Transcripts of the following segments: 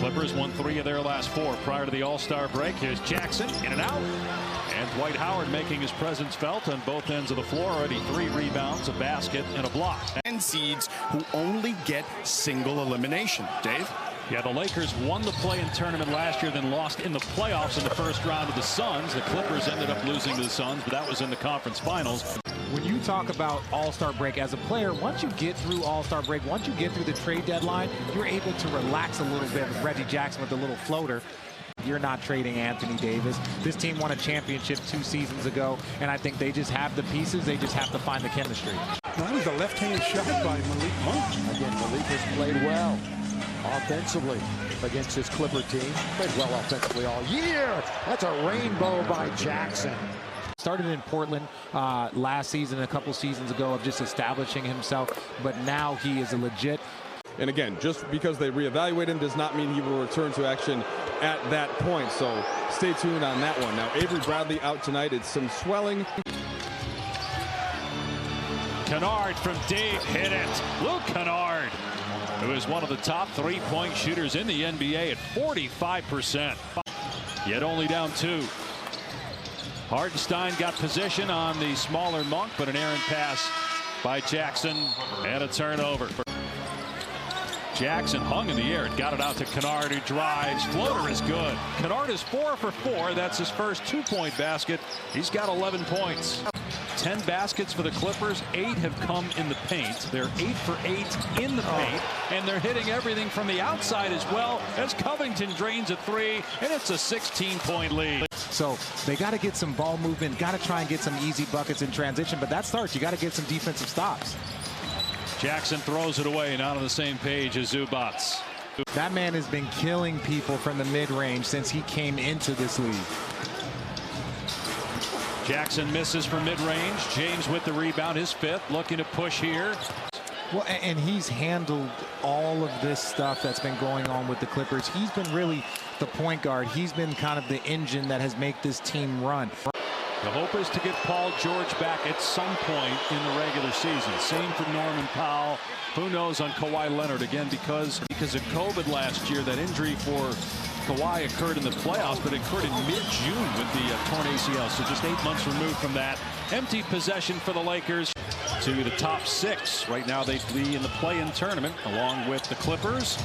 Clippers won 3 of their last 4 prior to the All-Star break. Here's Jackson in and out. And Dwight Howard making his presence felt on both ends of the floor. Already 3 rebounds, a basket, and a block. And seeds who only get single elimination. Dave? Yeah, the Lakers won the play-in tournament last year, then lost in the playoffs in the first round to the Suns. The Clippers ended up losing to the Suns, but that was in the conference finals. When you talk about All-Star break as a player, once you get through All-Star break, once you get through the trade deadline, you're able to relax a little bit with Reggie Jackson with the little floater. You're not trading Anthony Davis. This team won a championship 2 seasons ago, and I think they just have the pieces. They just have to find the chemistry. That was a left-hand shot by Malik Monk. Again, Malik has played well offensively against this Clipper team. Played well offensively all year. That's a rainbow by Jackson. Started in Portland last season, a couple seasons ago, of just establishing himself, but now he is a legit. And again, just because they reevaluate him does not mean he will return to action at that point. So stay tuned on that one. Now, Avery Bradley out tonight. It's some swelling. Kennard from deep hit it. Luke Kennard, who is one of the top 3-point shooters in the NBA at 45%. Yet only down 2. Hartenstein got position on the smaller Monk, but an errant pass by Jackson and a turnover. Jackson hung in the air and got it out to Kennard, who drives. Floater is good. Kennard is 4 for 4. That's his first 2-point basket. He's got 11 points. 10 baskets for the Clippers. 8 have come in the paint. They're 8 for 8 in the paint, and they're hitting everything from the outside as well, as Covington drains a 3, and it's a 16-point lead. So they got to get some ball movement, got to try and get some easy buckets in transition, but that starts. You got to get some defensive stops. Jackson throws it away, not on the same page as Zubats. That man has been killing people from the mid-range since he came into this league. Jackson misses from mid-range. James with the rebound, his 5th, looking to push here. Well, and he's handled all of this stuff that's been going on with the Clippers. He's been really the point guard. He's been kind of the engine that has made this team run. The hope is to get Paul George back at some point in the regular season. Same for Norman Powell. Who knows on Kawhi Leonard again, because of COVID last year. That injury for Kawhi occurred in the playoffs, but it occurred in mid-June with the torn ACL. So just 8 months removed from that. Empty possession for the Lakers to the top 6. Right now they'd be in the play-in tournament along with the Clippers.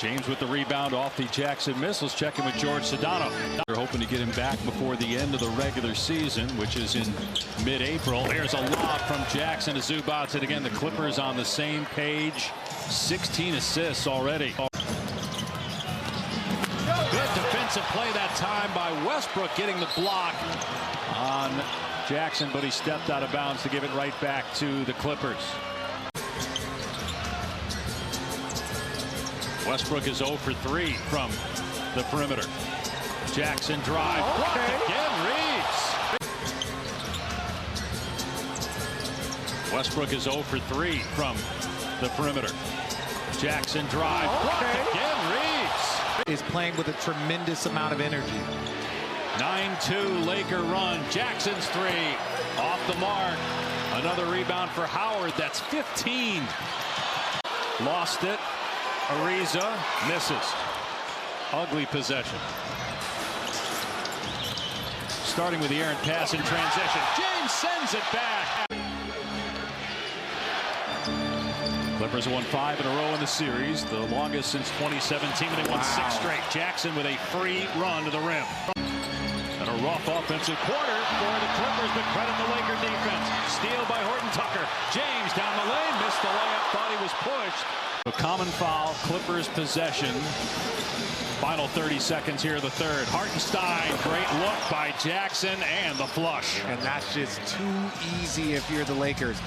James with the rebound off the Jackson missiles. Checking with George Sedano. They're hoping to get him back before the end of the regular season, which is in mid-April. Here's a lob from Jackson to Zubats. And again, the Clippers on the same page. 16 assists already. Good defensive play that time by Westbrook, getting the block on Jackson, but he stepped out of bounds to give it right back to the Clippers. Westbrook is 0 for 3 from the perimeter. Jackson drive. Blocked again, Reeves. Westbrook is 0 for 3 from the perimeter. Jackson drive. Blocked again, Reeves. Is playing with a tremendous amount of energy. 9-2 Laker run. Jackson's 3 off the mark. Another rebound for Howard. That's 15. Lost it. Ariza misses. Ugly possession. Starting with the errant pass in transition. James sends it back. Clippers won 5 in a row in the series, the longest since 2017, and they won 6 straight. Jackson with a free run to the rim. And a rough offensive quarter for the Clippers, but credit the Laker defense. Steal by Horton Tucker. James down the lane, missed the layup, thought he was pushed. A common foul, Clippers possession. Final 30 seconds here, the 3rd. Hartenstein, great look by Jackson, and the flush. And that's just too easy if you're the Lakers.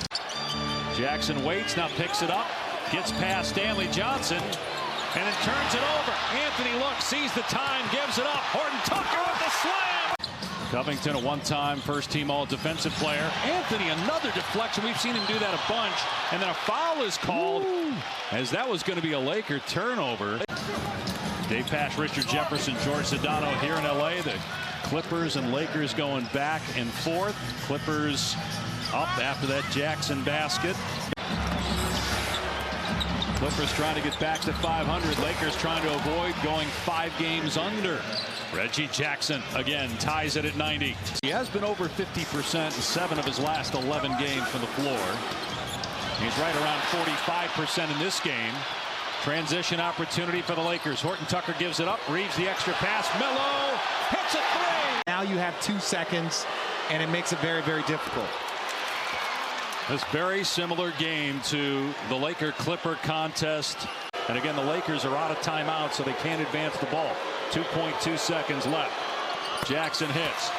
Jackson waits, now picks it up, gets past Stanley Johnson, and then turns it over. Anthony looks, sees the time, gives it up. Horton Tucker with the slam. Covington, a one-time first-team all-defensive player. Anthony, another deflection. We've seen him do that a bunch. And then a foul is called, as that was going to be a Laker turnover. Dave Pash, Richard Jefferson, George Sedano here in L.A. The Clippers and Lakers going back and forth. Clippers up after that Jackson basket. Clippers Clippers trying to get back to 500. Lakers trying to avoid going 5 games under. Reggie Jackson again ties it at 90. He has been over 50% in 7 of his last 11 games from the floor. He's right around 45% in this game. Transition opportunity for the Lakers. Horton Tucker gives it up. Reeves the extra pass. Melo hits a 3. Now you have 2 seconds, and it makes it very, very difficult. This very similar game to the Laker-Clipper contest. And again, the Lakers are out of timeout, so they can't advance the ball. 2.2 seconds left. Jackson hits.